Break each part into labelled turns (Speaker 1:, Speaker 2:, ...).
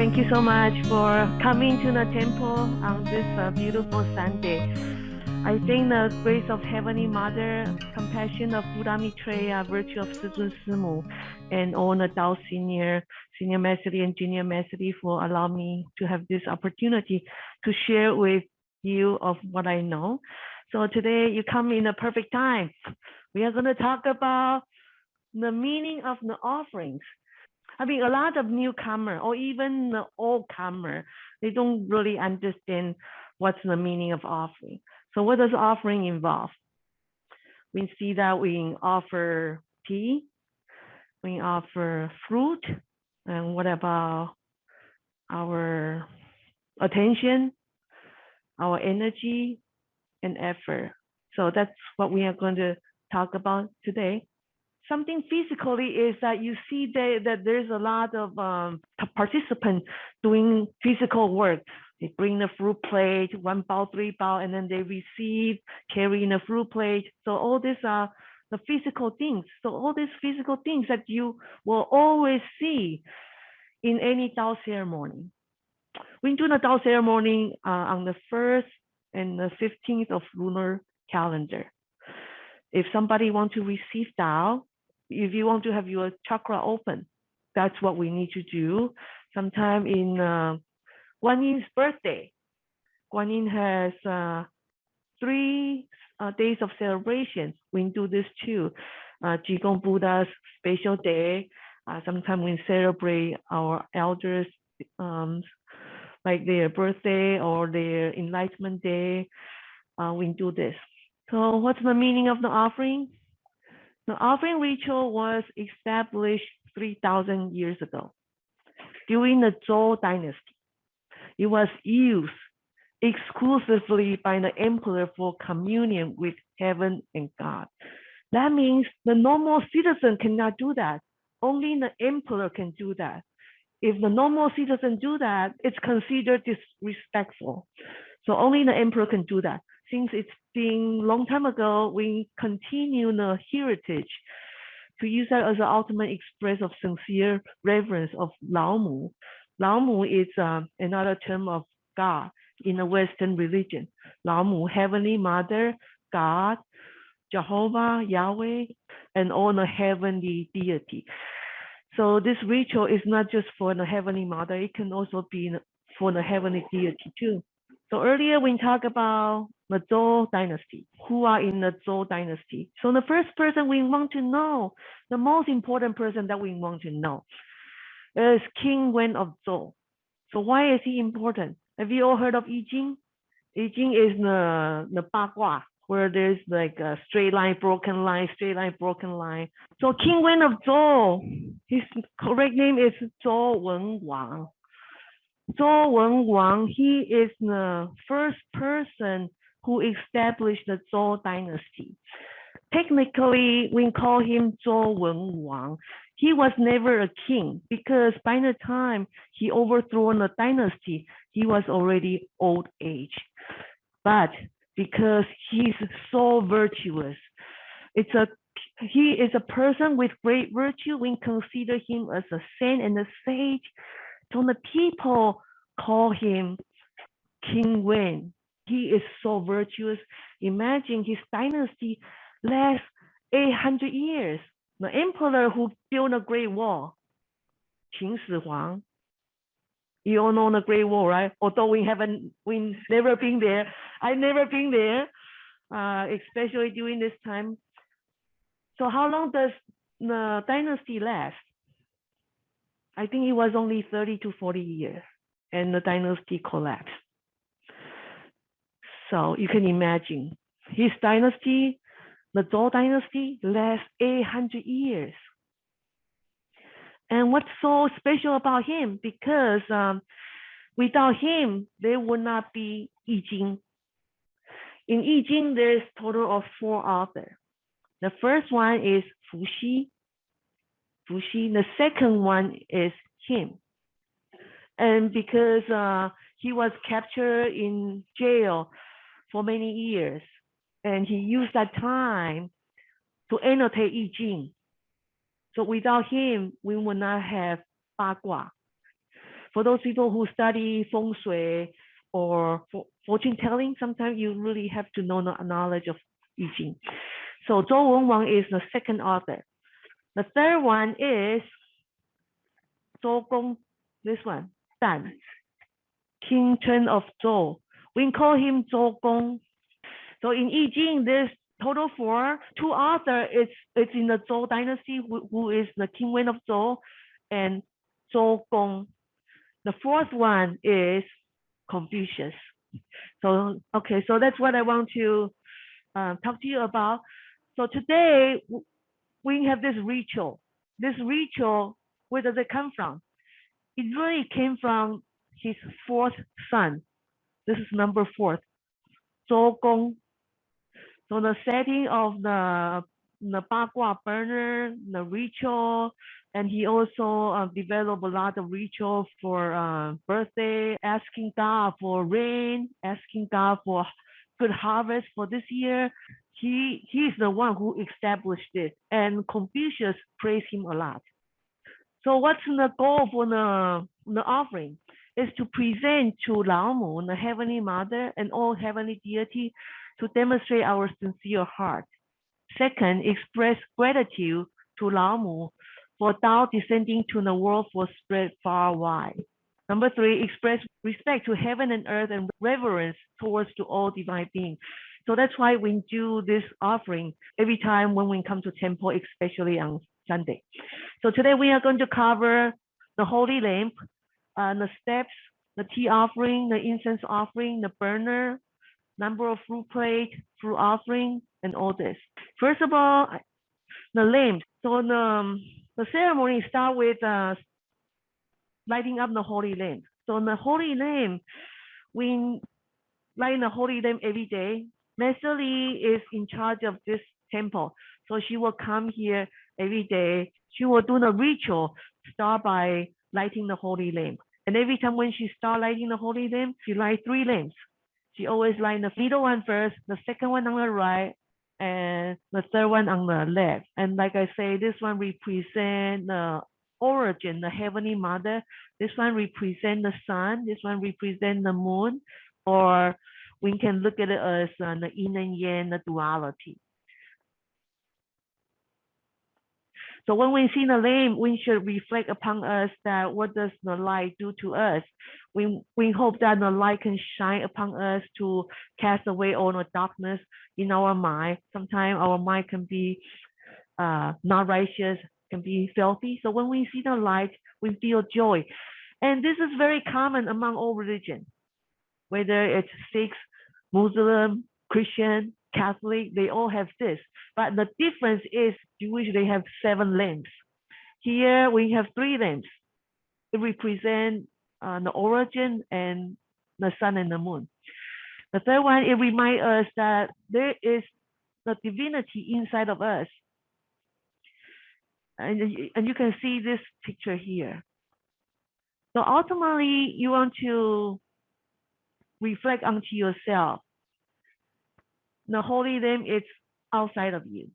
Speaker 1: Thank you so much for coming to the temple on this beautiful Sunday. I thank the grace of Heavenly Mother, compassion of Buddha Maitreya, virtue of Sizun Simu, and all the Tao Senior Master and Junior Master for allowing me to have this opportunity to share with you of what I know. So today you come in a perfect time. We are going to talk about the meaning of the offerings. I mean, a lot of newcomer or even the old comer, they don't really understand what's the meaning of offering. So what does offering involve? We see that we offer tea, we offer fruit, and what about our attention, our energy, and effort? So that's what we are going to talk about today. Something physically is that you see that there's a lot of participants doing physical work. They bring the fruit plate, 1 bao, 3 bao, and then they receive, carrying a fruit plate. So all these are the physical things. So all these physical things that you will always see in any Tao ceremony. We do the Tao ceremony on the 1st and the 15th of lunar calendar. If somebody wants to receive Tao, if you want to have your chakra open, that's what we need to do. Sometime in Guan Yin's birthday, Guan Yin has 3 days of celebration. We do this too. Jigong Buddha's special day. Sometimes we celebrate our elders, like their birthday or their enlightenment day. We do this. So what's the meaning of the offering? The offering ritual was established 3,000 years ago during the Zhou Dynasty. It was used exclusively by the emperor for communion with heaven and God. That means the normal citizen cannot do that. Only the emperor can do that. If the normal citizen do that, it's considered disrespectful. So only the emperor can do that. Since it's been a long time ago, we continue the heritage to use that as an ultimate express of sincere reverence of Lao Mu. Lao Mu is another term of God in the Western religion. Lao Mu, Heavenly Mother, God, Jehovah, Yahweh, and all the heavenly deity. So this ritual is not just for the Heavenly Mother, it can also be for the heavenly deity too. So earlier we talked about the Zhou Dynasty, who are in the Zhou Dynasty. So the first person we want to know, the most important person that we want to know is King Wen of Zhou. So why is he important? Have you all heard of I Ching? I Ching is the Bagua, where there's like a straight line, broken line, straight line, broken line. So King Wen of Zhou, his correct name is Zhou Wen Wang. Zhou Wen Wang, he is the first person who established the Zhou Dynasty. Technically, we call him Zhou Wen Wang. He was never a king because by the time he overthrew the dynasty, he was already old age. But because he's so virtuous, he is a person with great virtue. We consider him as a saint and a sage. So the people call him King Wen. He is so virtuous. Imagine his dynasty lasts 800 years. The emperor who built a great wall, Qin Shi Huang. You all know the Great Wall, right? Although we never been there. I've never been there, especially during this time. So how long does the dynasty last? I think it was only 30 to 40 years and the dynasty collapsed. So you can imagine his dynasty, the Zhou dynasty, lasts 800 years. And what's so special about him? Because without him, there would not be I Ching. In I Ching, there's a total of 4 authors. The first one is Fu Xi. The second one is him. And because he was captured in jail for many years, and he used that time to annotate I Ching. So without him, we would not have Bagua. For those people who study feng shui or fortune telling, sometimes you really have to know the knowledge of I Ching. So Zhou Wenwang is the second author. The third one is Zhou Gong, this one, Dan, King Chen of Zhou. We call him Zhou Gong. So in I Ching, there's total 4. 2 authors, it's in the Zhou Dynasty, who is the King Wen of Zhou, and Zhou Gong. The 4th one is Confucius. So, okay, so that's what I want to talk to you about. So today, we have this ritual. This ritual, where does it come from? It really came from his 4th son. This is number 4, Zhou Gong. So the setting of the Bagua burner, the ritual, and he also developed a lot of rituals for birthday, asking God for rain, asking God for good harvest for this year. He's the one who established it, and Confucius praised him a lot. So what's the goal for the offering? Is to present to Lao Mu, the Heavenly Mother, and all heavenly deity, to demonstrate our sincere heart. Second, express gratitude to Lao Mu for Tao descending to the world for spread far wide. Number 3, express respect to heaven and earth and reverence towards to all divine beings. So that's why we do this offering every time when we come to temple, especially on Sunday. So today we are going to cover the holy lamp, the steps, the tea offering, the incense offering, the burner, number of fruit plate, fruit offering, and all this. First of all, the lamp. So the ceremony starts with lighting up the holy lamp. So in the holy lamp, we light the holy lamp every day. Master Li is in charge of this temple. So she will come here every day. She will do the ritual, start by lighting the holy lamp. And every time when she starts lighting the holy lamp, she lights 3 lamps. She always light the middle one first, the second one on the right, and the third one on the left. And like I say, this one represents the origin, the Heavenly Mother. This one represents the sun. This one represents the moon. Or we can look at it as the yin and yang, the duality. So when we see the lamp, we should reflect upon us that what does the light do to us? We hope that the light can shine upon us to cast away all the darkness in our mind. Sometimes our mind can be not righteous, can be filthy. So when we see the light, we feel joy. And this is very common among all religions, whether it's Sikhs, Muslim, Christian, Catholic, they all have this. But the difference is Jewish, they have 7 lamps. Here we have 3 lamps. It represents the origin and the sun and the moon. The third one, it reminds us that there is the divinity inside of us. And you can see this picture here. So ultimately, you want to reflect onto yourself. The holy lamp is outside of you,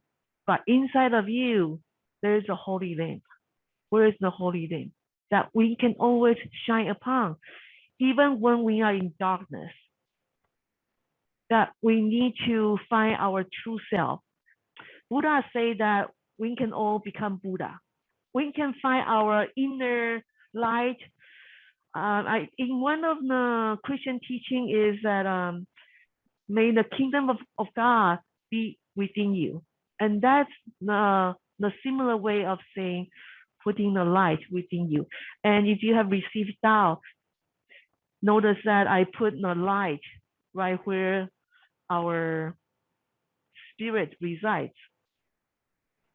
Speaker 1: but inside of you, there is a holy lamp. Where is the holy lamp? That we can always shine upon, even when we are in darkness. That we need to find our true self. Buddha say that we can all become Buddha. We can find our inner light. In one of the Christian teaching is that may the kingdom of God be within you. And that's the similar way of saying putting the light within you. And if you have received Tao, notice that I put the light right where our spirit resides.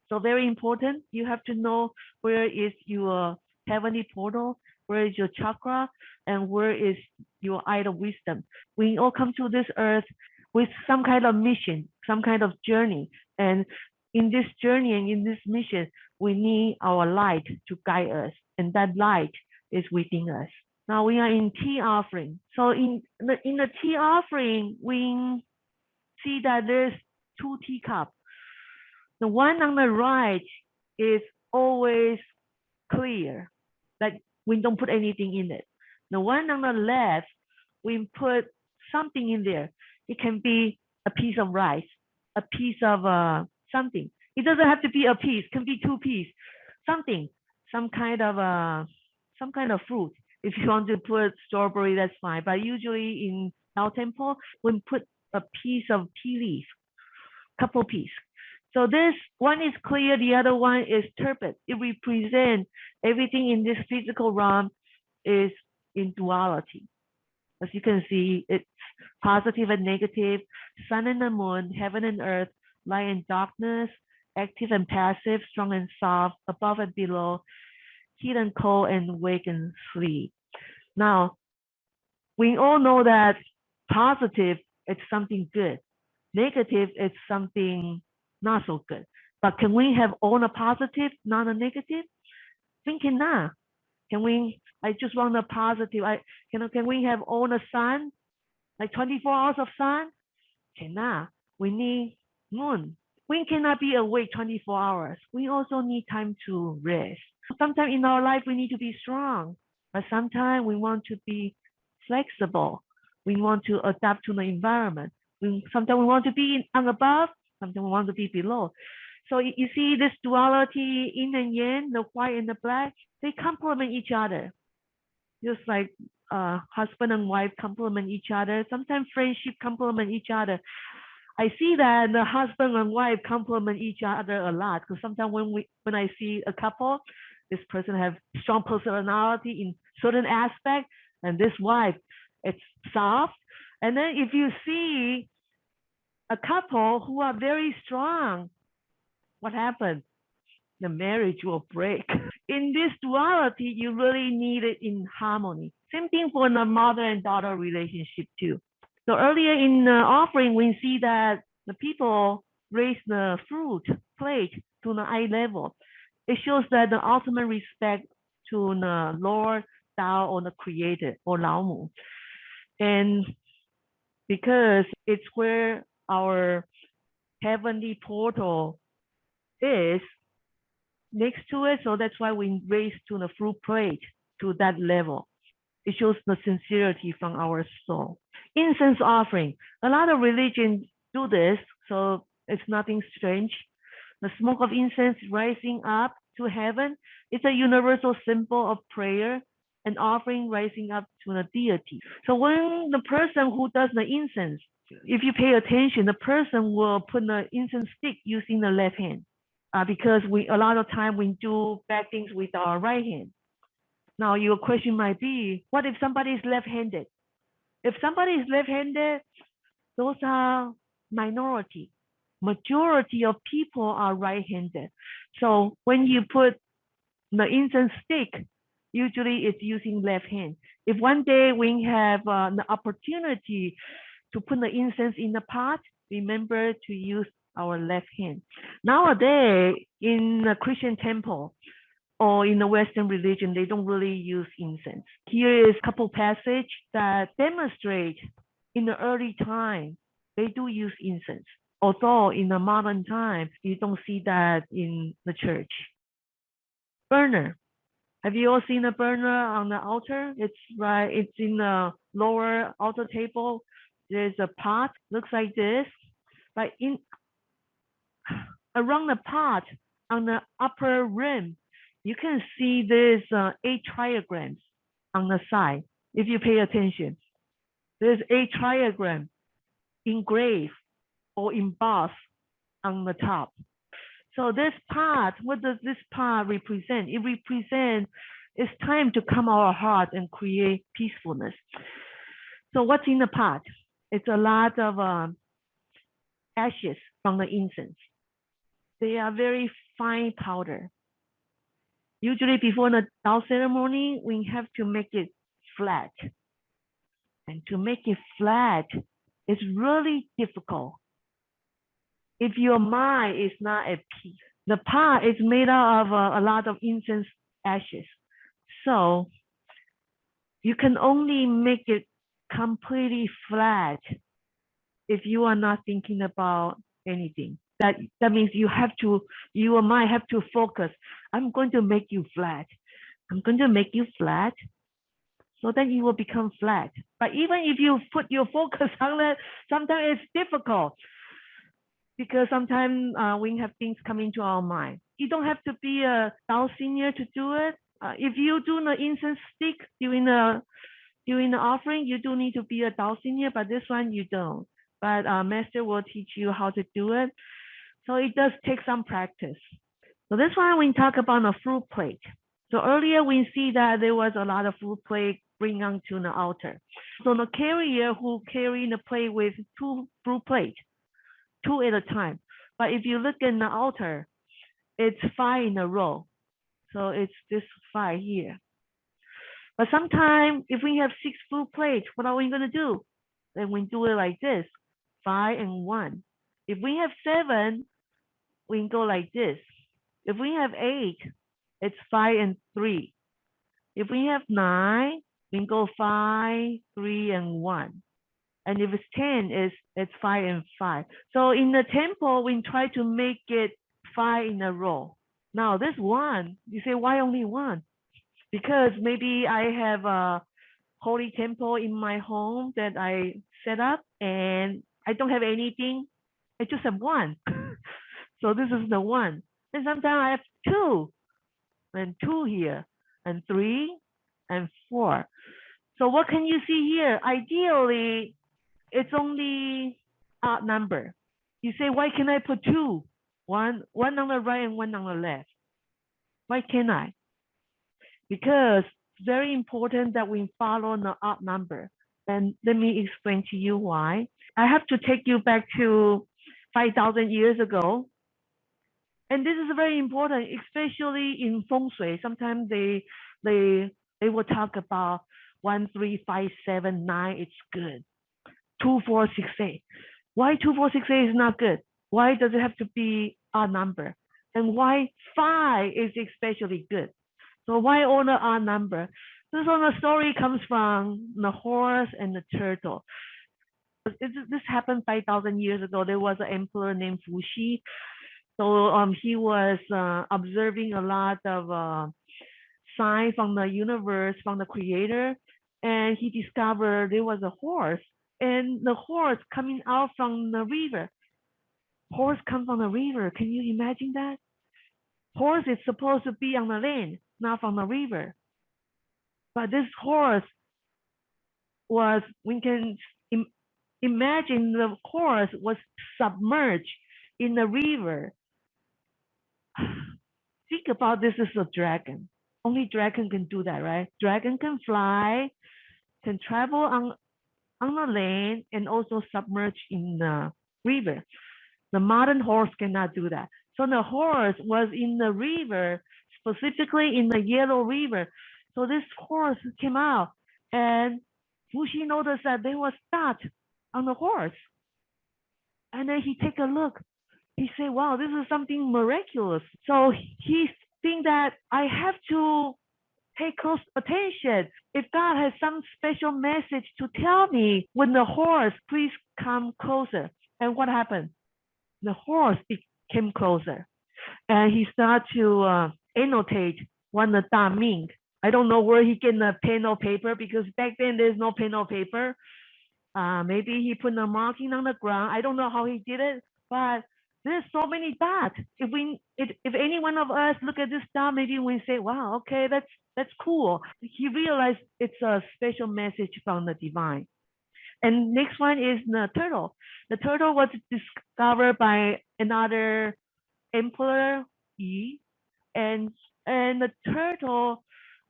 Speaker 1: So very important, you have to know where is your heavenly portal, where is your chakra, and where is your eye of wisdom. We all come to this earth with some kind of mission, some kind of journey. And in this journey and in this mission, we need our light to guide us. And that light is within us. Now we are in tea offering. So in the tea offering, we see that there's 2 teacups. The one on the right is always clear, like we don't put anything in it. The one on the left, we put something in there. It can be a piece of rice, a piece of something. It doesn't have to be a piece. It can be two pieces. Something, some kind of fruit. If you want to put strawberry, that's fine. But usually in our temple, we put a piece of tea leaf, couple piece. So this one is clear, the other one is turbid. It represents everything in this physical realm is in duality. As you can see, it's positive and negative, sun and the moon, heaven and earth, light and darkness, active and passive, strong and soft, above and below, heat and cold, and wake and sleep. Now, we all know that positive is something good. Negative is something not so good. But can we have all a positive, not a negative? We cannot. Can we? I just want a positive. Can we have all the sun, like 24 hours of sun? Cannot. We need moon. We cannot be awake 24 hours. We also need time to rest. Sometimes in our life we need to be strong, but sometimes we want to be flexible. We want to adapt to the environment. Sometimes we want to be on above, sometimes we want to be below. So you see this duality, yin and yang, the white and the black, they complement each other. Just like husband and wife complement each other. Sometimes friendship complement each other. I see that the husband and wife complement each other a lot, because sometimes when I see a couple, this person have strong personality in certain aspect, and this wife, it's soft. And then if you see a couple who are very strong, what happens? The marriage will break. In this duality, you really need it in harmony. Same thing for the mother and daughter relationship too. So earlier in the offering, we see that the people raise the fruit plate to the eye level. It shows that the ultimate respect to the Lord, Tao, or the Creator, or Lao Mu. And because it's where our heavenly portal is next to it, so that's why we raise to the fruit plate to that level. It shows the sincerity from our soul. Incense offering. A lot of religions do this, so it's nothing strange. The smoke of incense rising up to heaven is a universal symbol of prayer and offering rising up to the deity. So when the person who does the incense, if you pay attention, the person will put the incense stick using the left hand, because a lot of time we do bad things with our right hand. Now your question might be, what if somebody is left-handed? If somebody is left-handed, those are minority. Majority of people are right-handed. So when you put the incense stick, usually it's using left hand. If one day we have the opportunity to put the incense in the pot, remember to use our left hand. Nowadays, in the Christian temple or in the Western religion, they don't really use incense. Here is a couple passages that demonstrate in the early time, they do use incense. Although in the modern time, you don't see that in the church. Burner. Have you all seen a burner on the altar? It's in the lower altar table. There's a pot, looks like this. But around the pot, on the upper rim, you can see there's 8 trigrams on the side. If you pay attention, there's 8 trigrams engraved or embossed on the top. So this pot, what does this pot represent? It represents it's time to come our heart and create peacefulness. So what's in the pot? It's a lot of ashes from the incense. They are very fine powder. Usually before the Tao ceremony, we have to make it flat. And to make it flat is really difficult. If your mind is not at peace, the pot is made out of a lot of incense ashes. So you can only make it completely flat if you are not thinking about anything. That means your mind have to focus. I'm going to make you flat. I'm going to make you flat. So then it will become flat. But even if you put your focus on it, sometimes it's difficult because sometimes we have things come into our mind. You don't have to be a Tao senior to do it. If you do the incense stick during the offering, you do need to be a Tao senior, but this one you don't. But master will teach you how to do it. So it does take some practice. So this one we talk about a fruit plate. So earlier we see that there was a lot of fruit plate bring onto the altar. So the carrier who carry the plate with 2 fruit plates, 2 at a time. But if you look in the altar, it's 5 in a row. So it's this 5 here. But sometimes if we have 6 fruit plates, what are we going to do? Then we do it like this, 5 and 1. If we have 7, we can go like this. If we have 8, it's 5 and 3. If we have 9, we can go 5, 3, and 1. And if it's 10, it's 5 and 5. So in the temple, we try to make it 5 in a row. Now this 1, you say, why only 1? Because maybe I have a holy temple in my home that I set up and I don't have anything. I just have 1. So this is the 1. And sometimes I have 2 and 2 here and 3 and 4. So what can you see here? Ideally, it's only odd number. You say, why can I put 2? One on the right and 1 on the left. Why can't I? Because it's very important that we follow the odd number. And let me explain to you why. I have to take you back to 5,000 years ago. And this is very important, especially in feng shui. Sometimes they will talk about 1, 3, 5, 7, 9. It's good. 2, 4, 6, 8. Why 2, 4, 6, 8 is not good? Why does it have to be odd number? And why 5 is especially good? So why all the odd number? This one, the story comes from the horse and the turtle. This happened 5,000 years ago. There was an emperor named Fuxi. So he was observing a lot of signs from the universe, from the creator, and he discovered there was a horse, and the horse coming out from the river. Horse comes from the river. Can you imagine that? Horse is supposed to be on the land, not from the river. But this horse was, we can imagine the horse was submerged in the river. Think about this is a dragon. Only dragon can do that, right? Dragon can fly, can travel on the land, and also submerge in the river. The modern horse cannot do that. So the horse was in the river, specifically in the Yellow River. So this horse came out, and Fuxi noticed that there was dot on the horse. And then he take a look. He said, wow, this is something miraculous. So he think that I have to pay close attention. If God has some special message to tell me when the horse, please come closer. And what happened? The horse came closer. And he started to annotate what the Da mean. I don't know where he get the pen or paper because back then there's no pen or paper. Maybe he put a marking on the ground. I don't know how he did it, but there's so many dots. If any one of us look at this dot, maybe we say, wow, okay, that's cool. He realized it's a special message from the divine. And next one is the turtle. The turtle was discovered by another emperor, Yi, and the turtle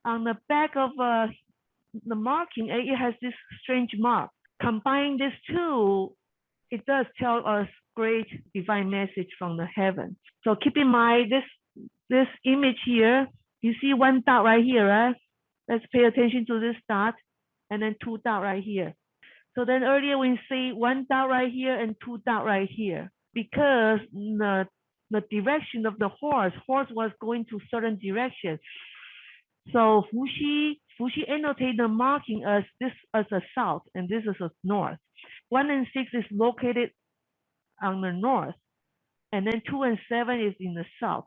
Speaker 1: on the back of the marking, it has this strange mark. Combine these two, it does tell us great divine message from the heaven. So keep in mind this image here. You see 1 dot right here, right? Let's pay attention to this dot, and then 2 dot right here. So then earlier we see 1 dot right here and 2 dot right here, because the direction of the horse was going to certain direction. So Fuxi annotated the marking as this as a south, and this is a north. 1 and 6 is located on the north, and then 2 and 7 is in the south.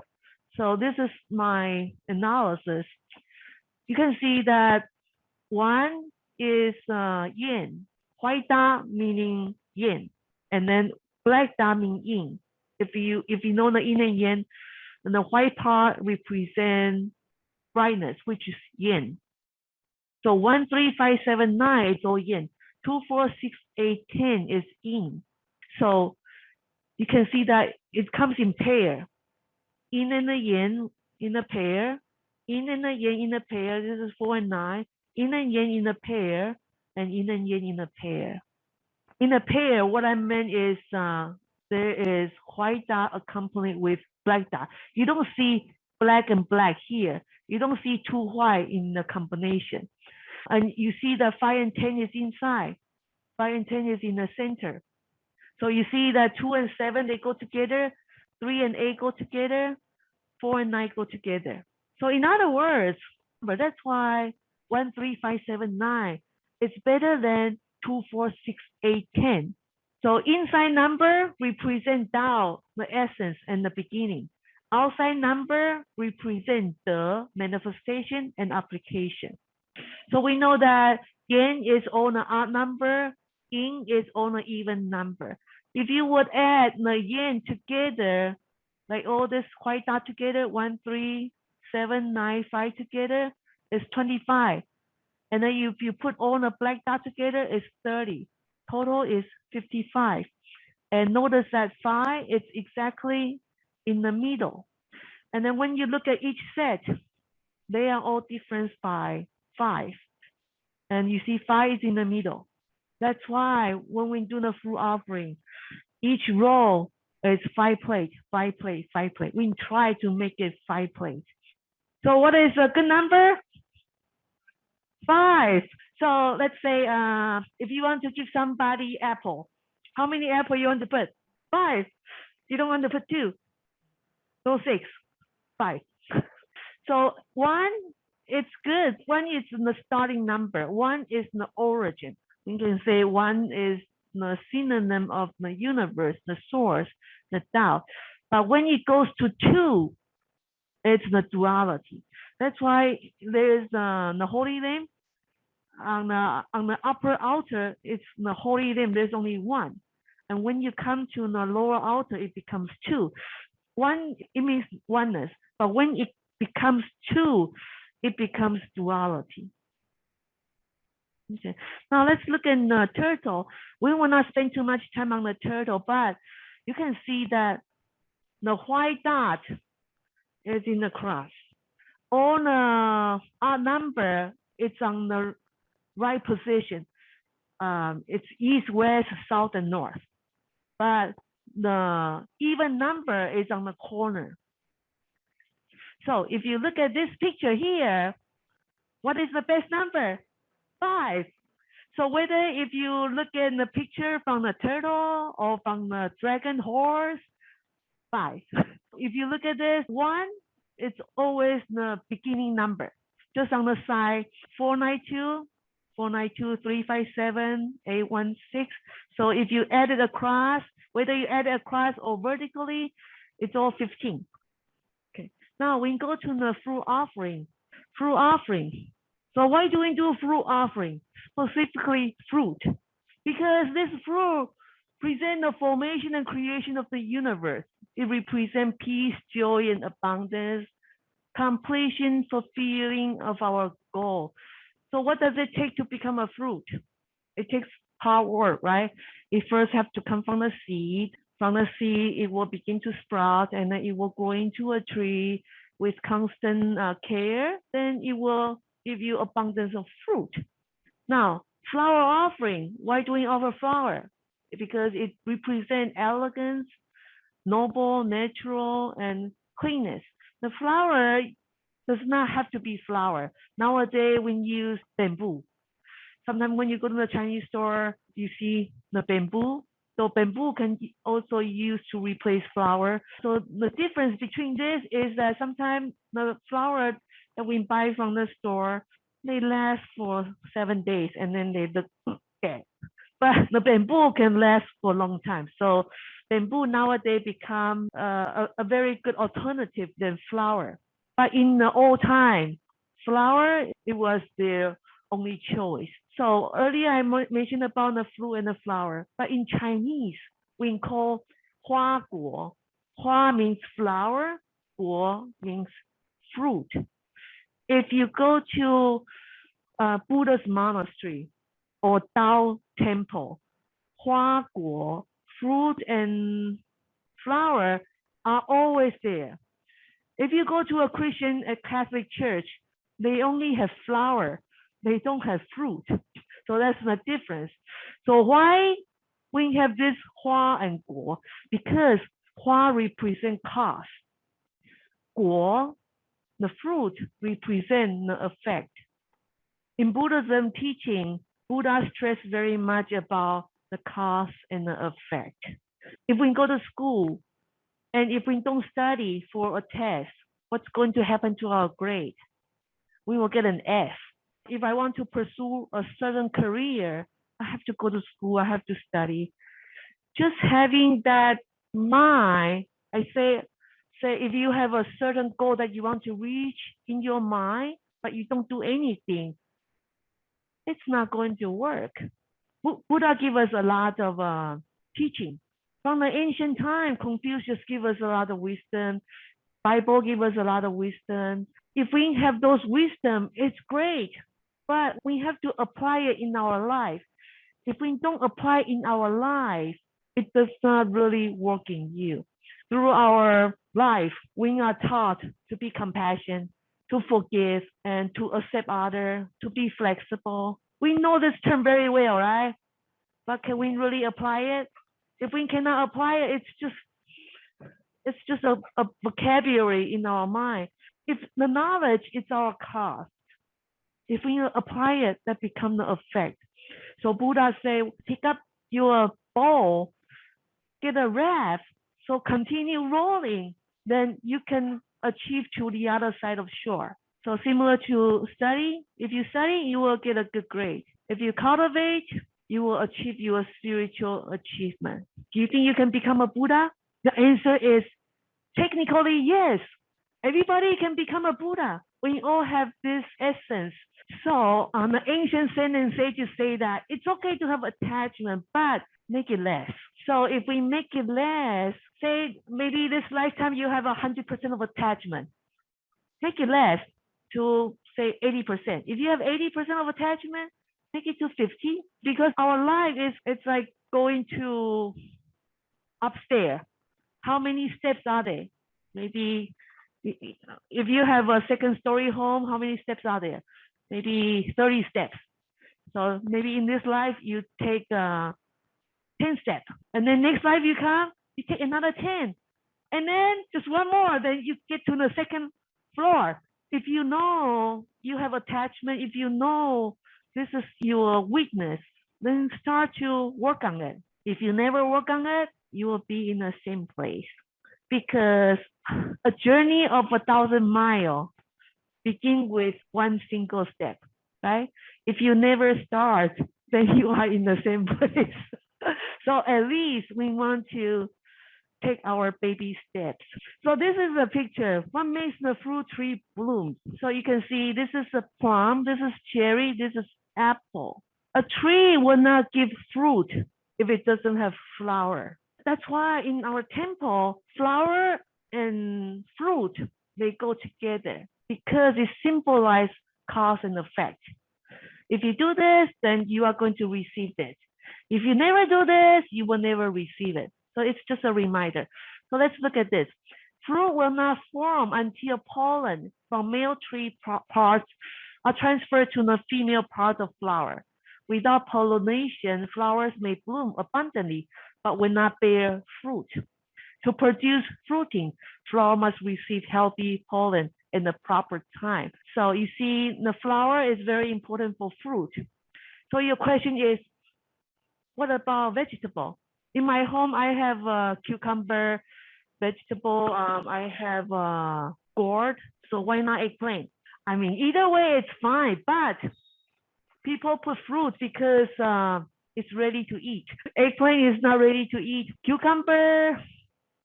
Speaker 1: So this is my analysis. You can see that One is yin, white da meaning yin, and then black da meaning yin. If you know the yin and yang, and the white part represents brightness, which is yin. So 1, 3, 5, 7, 9 is all yin. 2, 4, 6, 8, 10 is yin. So you can see that it comes in pair. Yin and the yin in a pair. Yin and the yang in a pair. This is 4 and 9. Yin and yang in a pair, and yin and yang in a pair. In a pair, what I meant is there is white dot accompanied with black dot. You don't see black and black here. You don't see two white in the combination. And you see that 5 and 10 is inside. 5 and 10 is in the center. So you see that 2 and 7, they go together. 3 and 8 go together. 4 and 9 go together. So in other words, but that's why 1, 3, 5, 7, 9 is better than 2, 4, 6, 8, 10. So inside number represent Tao, the essence and the beginning. Outside number represent the manifestation and application. So we know that yin is on an odd number, yin is on an even number. If you would add the yin together, like all this white dot together, 1, 3, 7, 9, 5 together, it's 25. And then if you put all the black dot together, it's 30. Total is 55. And notice that 5 is exactly in the middle. And then when you look at each set, they are all different by 5. And you see 5 is in the middle. That's why when we do the fruit offering, each row is 5 plates, 5 plates, 5 plates. We try to make it 5 plates. So what is a good number? 5. So let's say if you want to give somebody apple, how many apple you want to put? 5. You don't want to put 2. No 6. 5. So 1, it's good. 1 is the starting number. 1 is the origin. We can say 1 is the synonym of the universe, the source, the Tao. But when it goes to 2, it's the duality. That's why there's the holy name on the upper altar. It's the holy name. There's only 1, and when you come to the lower altar, it becomes 2. 1, it means oneness, but when it becomes 2, it becomes duality. Okay. Now let's look at the turtle. We will not spend too much time on the turtle, but you can see that the white dot is in the cross. On the odd number, it's on the right position. It's east, west, south, and north. But the even number is on the corner. So if you look at this picture here, what is the best number? 5. So whether if you look at the picture from the turtle or from the dragon horse, 5. If you look at this 1, it's always the beginning number. Just on the side, 492, 492, 357, 816. So if you add it across, whether you add it across or vertically, it's all 15. Okay. Now we go to the fruit offering. Fruit offering. So why do we do fruit offering? Specifically fruit. Because this fruit presents the formation and creation of the universe. It represents peace, joy, and abundance, completion, fulfilling of our goal. So what does it take to become a fruit? It takes hard work, right? It first have to come from the seed. From the seed, it will begin to sprout, and then it will grow into a tree with constant care. Then it will give you abundance of fruit. Now, flower offering. Why do we offer flower? Because it represents elegance, noble, natural, and cleanness. The flower does not have to be flower. Nowadays, we use bamboo. Sometimes when you go to the Chinese store, you see the bamboo. So bamboo can also use to replace flower. So the difference between this is that sometimes the flower that we buy from the store, they last for 7 days and then they look dead. But the bamboo can last for a long time. So bamboo nowadays become a very good alternative than flower. But in the old time, flower, it was the only choice. So earlier I mentioned about the fruit and the flower, but in Chinese we call 花果. Hua means flower, guo means fruit. If you go to Buddha's monastery or Tao temple, hua guo, fruit and flower are always there. If you go to a Christian, a Catholic church, they only have flower. They don't have fruit. So that's the difference. So why we have this hua and guo? Because hua represent cause. Guo, the fruit, represent the effect. In Buddhism teaching, Buddha stressed very much about the cause and the effect. If we go to school and if we don't study for a test, what's going to happen to our grade? We will get an F. If I want to pursue a certain career, I have to go to school, I have to study. Just having that mind, I say if you have a certain goal that you want to reach in your mind, but you don't do anything, it's not going to work. Buddha give us a lot of teaching. From the ancient time, Confucius give us a lot of wisdom. Bible give us a lot of wisdom. If we have those wisdom, it's great, but we have to apply it in our life. If we don't apply in our life, it does not really work in you. Through our life, we are taught to be compassionate, to forgive, and to accept others, to be flexible. We know this term very well, right? But can we really apply it? If we cannot apply it, it's just a vocabulary in our mind. If the knowledge is our cause, if we apply it, that becomes the effect. So Buddha say, pick up your bowl, get a raft, so continue rolling, then you can achieve to the other side of shore. So similar to study, if you study, you will get a good grade. If you cultivate, you will achieve your spiritual achievement. Do you think you can become a Buddha? The answer is technically yes. Everybody can become a Buddha. We all have this essence. So the ancient saints and sages say that it's okay to have attachment, but make it less. So if we make it less, say maybe this lifetime you have 100% of attachment, make it less to say 80%. If you have 80% of attachment, take it to 50, because our life it's like going to upstairs. How many steps are there? Maybe if you have a second story home, how many steps are there? Maybe 30 steps. So maybe in this life you take 10 steps, and then next life you come, you take another 10, and then just one more, then you get to the second floor. If you know you have attachment, if you know this is your weakness, then start to work on it. If you never work on it, you will be in the same place. Because a journey of 1,000 miles begins with one single step, right? If you never start, then you are in the same place. So at least we want to take our baby steps. So this is a picture. What makes the fruit tree bloom? So you can see this is a plum, this is cherry, this is apple. A tree will not give fruit if it doesn't have flower. That's why in our temple, flower and fruit, they go together because it symbolizes cause and effect. If you do this, then you are going to receive this. If you never do this, you will never receive it. So it's just a reminder. So let's look at this. Fruit will not form until pollen from male tree parts are transferred to the female part of flower. Without pollination, flowers may bloom abundantly, but will not bear fruit. To produce fruiting, flower must receive healthy pollen in the proper time. So you see, the flower is very important for fruit. So your question is, what about vegetable? In my home, I have a cucumber, vegetable. I have a gourd. So why not eggplant? I mean, either way, it's fine. But people put fruit because it's ready to eat. Eggplant is not ready to eat. Cucumber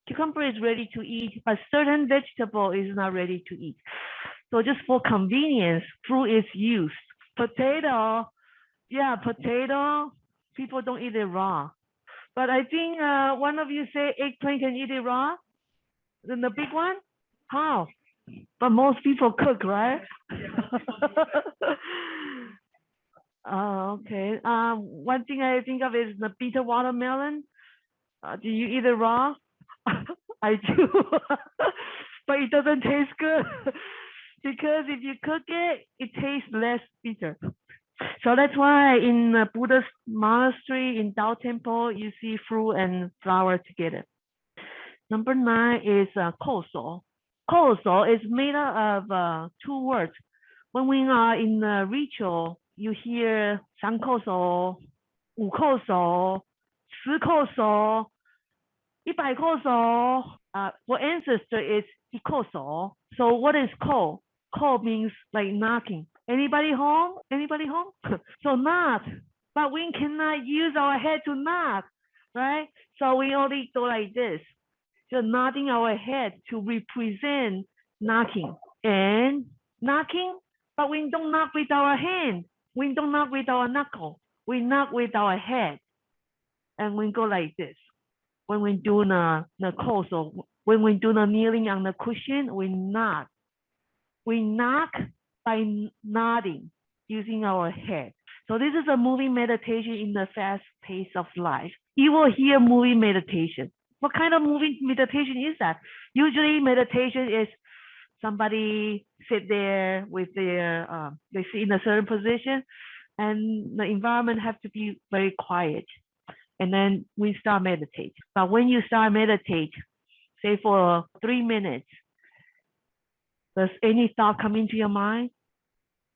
Speaker 1: is ready to eat, but certain vegetable is not ready to eat. So just for convenience, fruit is used. Potato, yeah, potato. People don't eat it raw. But I think one of you say eggplant can eat it raw. Then the big one, how? But most people cook, right? Okay. One thing I think of is the bitter watermelon. Do you eat it raw? I do, but it doesn't taste good because if you cook it, it tastes less bitter. So that's why in the Buddhist monastery, in Tao temple, you see fruit and flower together. Number 9 is koso. Koso is made up of 2 words. When we are in the ritual, you hear 三叩首、五叩首、十叩首、100叩首. For ancestor is 一叩首. So what is ko? Ko means like knocking. Anybody home? Anybody home? So knock. But we cannot use our head to knock, right? So we only go like this. So nodding our head to represent knocking. And knocking, but we don't knock with our hand. We don't knock with our knuckle. We knock with our head. And we go like this. When we do the course, or when we do the kneeling on the cushion, we knock. We knock by nodding using our head. So this is a moving meditation in the fast pace of life. You will hear moving meditation. What kind of moving meditation is that? Usually meditation is somebody sit there with their, they sit in a certain position and the environment has to be very quiet. And then we start meditate. But when you start meditate, say for 3 minutes, does any thought come into your mind?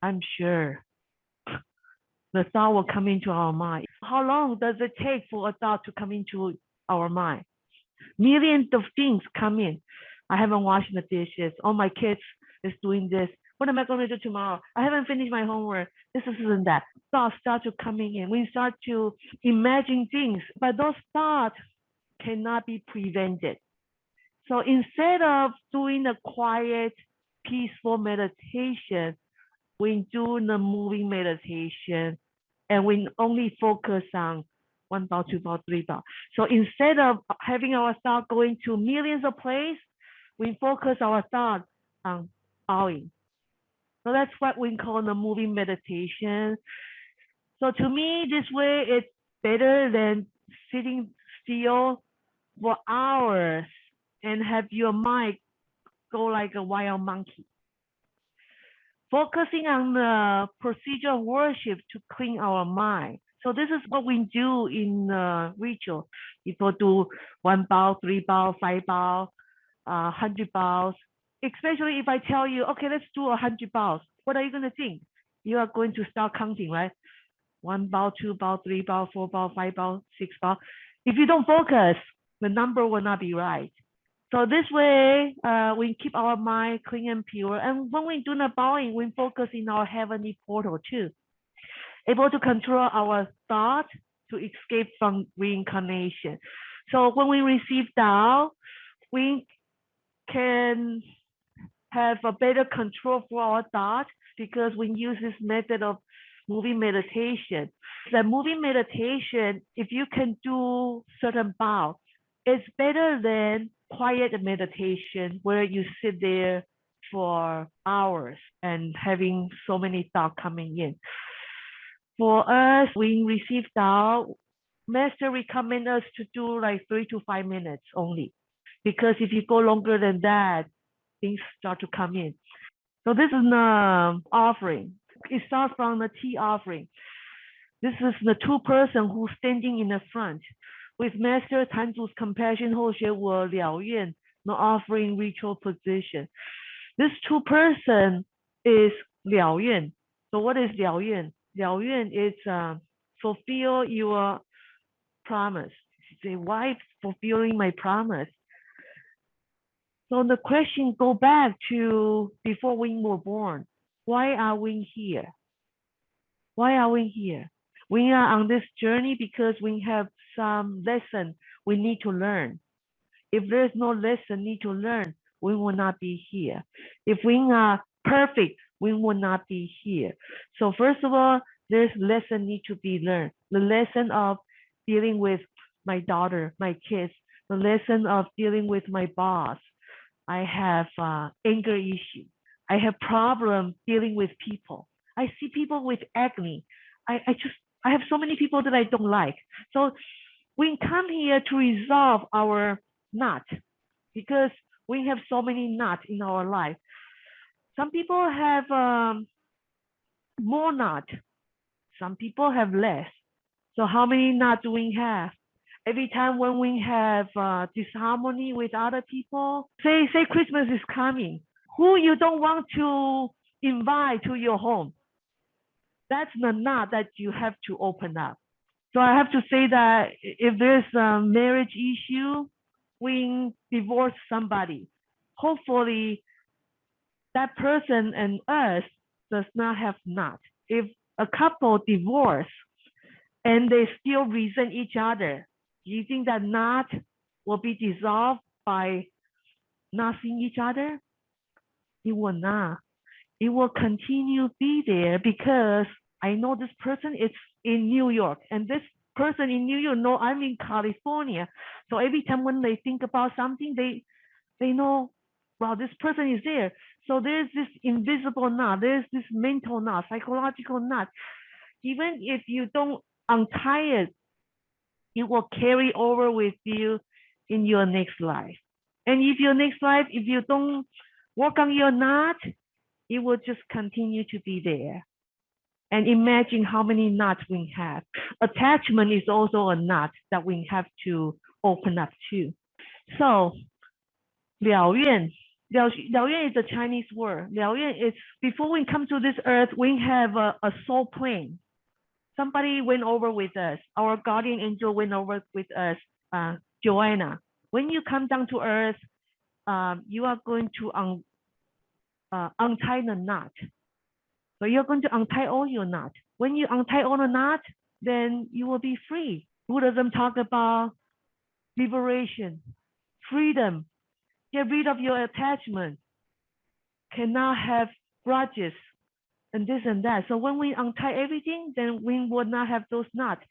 Speaker 1: I'm sure the thought will come into our mind. How long does it take for a thought to come into our mind? Millions of things come in. I haven't washed the dishes. All my kids is doing this. What am I going to do tomorrow? I haven't finished my homework. This and that. Thoughts start to coming in. We start to imagine things, but those thoughts cannot be prevented. So instead of doing a quiet, peaceful meditation, we do the moving meditation, and we only focus on 1 bow, 2 bow, 3 bow. So instead of having our thought going to millions of places, we focus our thought on bowing. So that's what we call the moving meditation. So to me, this way it's better than sitting still for hours and have your mind go like a wild monkey. Focusing on the procedure of worship to clean our mind. So this is what we do in ritual. People do 1 bow, 3 bow, 5 bow, 100 bows. Especially if I tell you, okay, let's do 100 bows. What are you going to think? You are going to start counting, right? 1 bow, 2 bow, 3 bow, 4 bow, 5 bow, 6 bow. If you don't focus, the number will not be right. So this way, we keep our mind clean and pure. And when we do the bowing, we focus in our heavenly portal too. Able to control our thought to escape from reincarnation. So when we receive Tao, we can have a better control for our thought because we use this method of moving meditation. The moving meditation, if you can do certain bow, it's better than quiet meditation where you sit there for hours and having so many thoughts coming in. For us, we receive Tao, Master recommend us to do like 3 to 5 minutes only. Because if you go longer than that, things start to come in. So this is the offering. It starts from the tea offering. This is the 2 person who's standing in the front. With Master Tanzu's compassion, 后学我了愿, the offering ritual position. This 2 person is 了愿. So what is 了愿? 了愿 is fulfill your promise. You say, why fulfilling my promise? So the question go back to before we were born. Why are we here? Why are we here? We are on this journey because we have some lesson we need to learn. If there's no lesson need to learn, we will not be here. If we are perfect, we will not be here. So first of all, there's lesson need to be learned. The lesson of dealing with my daughter, my kids, the lesson of dealing with my boss. I have anger issue. I have problem dealing with people. I see people with acne. I have so many people that I don't like. So we come here to resolve our knot because we have so many knots in our life. Some people have more knot. Some people have less. So how many knots do we have? Every time when we have disharmony with other people, say Christmas is coming, who you don't want to invite to your home, that's the knot that you have to open up. So I have to say that if there's a marriage issue, we divorce somebody, hopefully that person and us does not have knot. If a couple divorce and they still resent each other, do you think that knot will be dissolved by not seeing each other? It will not. It will continue be there because I know this person is in New York and this person in New York know I'm in California. So every time when they think about something, they know, wow, this person is there. So there's this invisible knot, there's this mental knot, psychological knot. Even if you don't untie it, it will carry over with you in your next life. And if your next life, if you don't work on your knot, it will just continue to be there. And imagine how many knots we have. Attachment is also a knot that we have to open up to. So, 了愿, 了愿 is a Chinese word. 了愿 is, before we come to this earth, we have a soul plane. Somebody went over with us. Our guardian angel went over with us, Joanna. When you come down to earth, you are going to untie the knot. So you're going to untie all your knot. When you untie all the knot, then you will be free. Buddhism talk about liberation, freedom. Get rid of your attachment. Cannot have grudges and this and that. So when we untie everything, then we would not have those knots.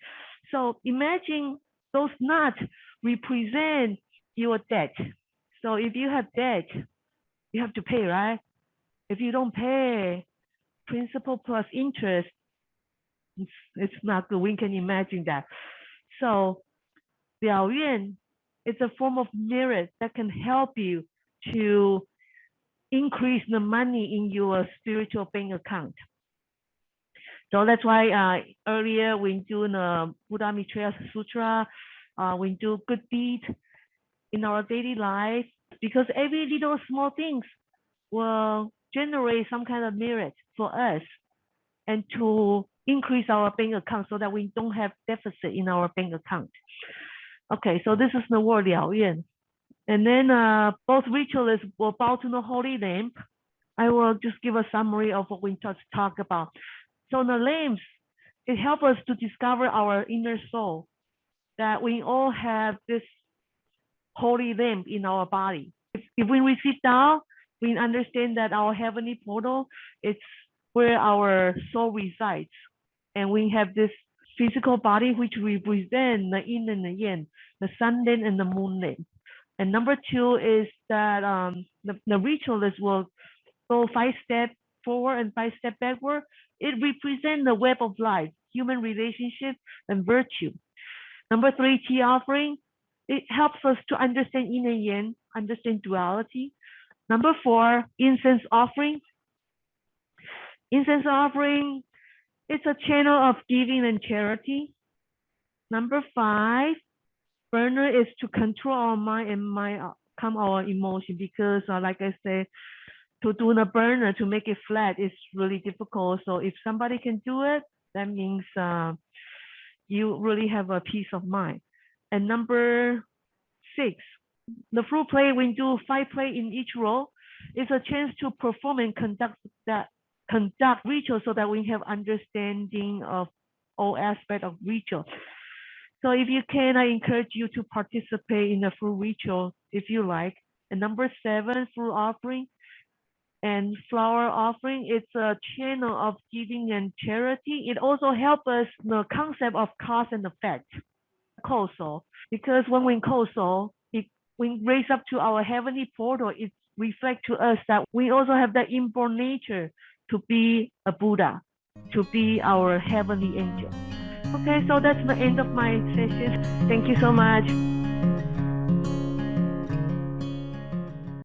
Speaker 1: So imagine those knots represent your debt. So if you have debt, you have to pay, right? If you don't pay, principal plus interest, it's not good. We can imagine that. So 了愿 is a form of merit that can help you to increase the money in your spiritual bank account. So that's why earlier we do the Buddha Maitreya Sutra, we do good deeds in our daily life, because every little small things will generate some kind of merit for us and to increase our bank account so that we don't have deficit in our bank account. Okay, so this is the word 了愿. And then both ritualists will bow to the holy lamp. I will just give a summary of what we just talked about. So the lamps, it helps us to discover our inner soul, that we all have this holy lamp in our body. If we receive Tao, we understand that our heavenly portal is where our soul resides. And we have this physical body which represent the yin and the yang, the sun lamp and the moon lamp. And number two is that the ritualist will go 5 steps forward and 5 steps backward. It represents the web of life, human relationship, and virtue. Number 3, tea offering. It helps us to understand yin and yang, understand duality. Number 4, incense offering. Incense offering, it's a channel of giving and charity. Number 5, burner is to control our mind and calm our emotion, because like I said, to do the burner, to make it flat, is really difficult. So if somebody can do it, that means you really have a peace of mind. And number 6, the flute play, we do 5 play in each row. It's a chance to perform and conduct ritual so that we have understanding of all aspects of ritual. So if you can, I encourage you to participate in the flute ritual if you like. And number 7, flute offering. And flower offering, it's a channel of giving and charity. It also helps us the concept of cause and effect. Koso, because when we koso, we raise up to our heavenly portal, it reflects to us that we also have that inborn nature to be a Buddha, to be our heavenly angel. Okay, so that's the end of my session. Thank you so much.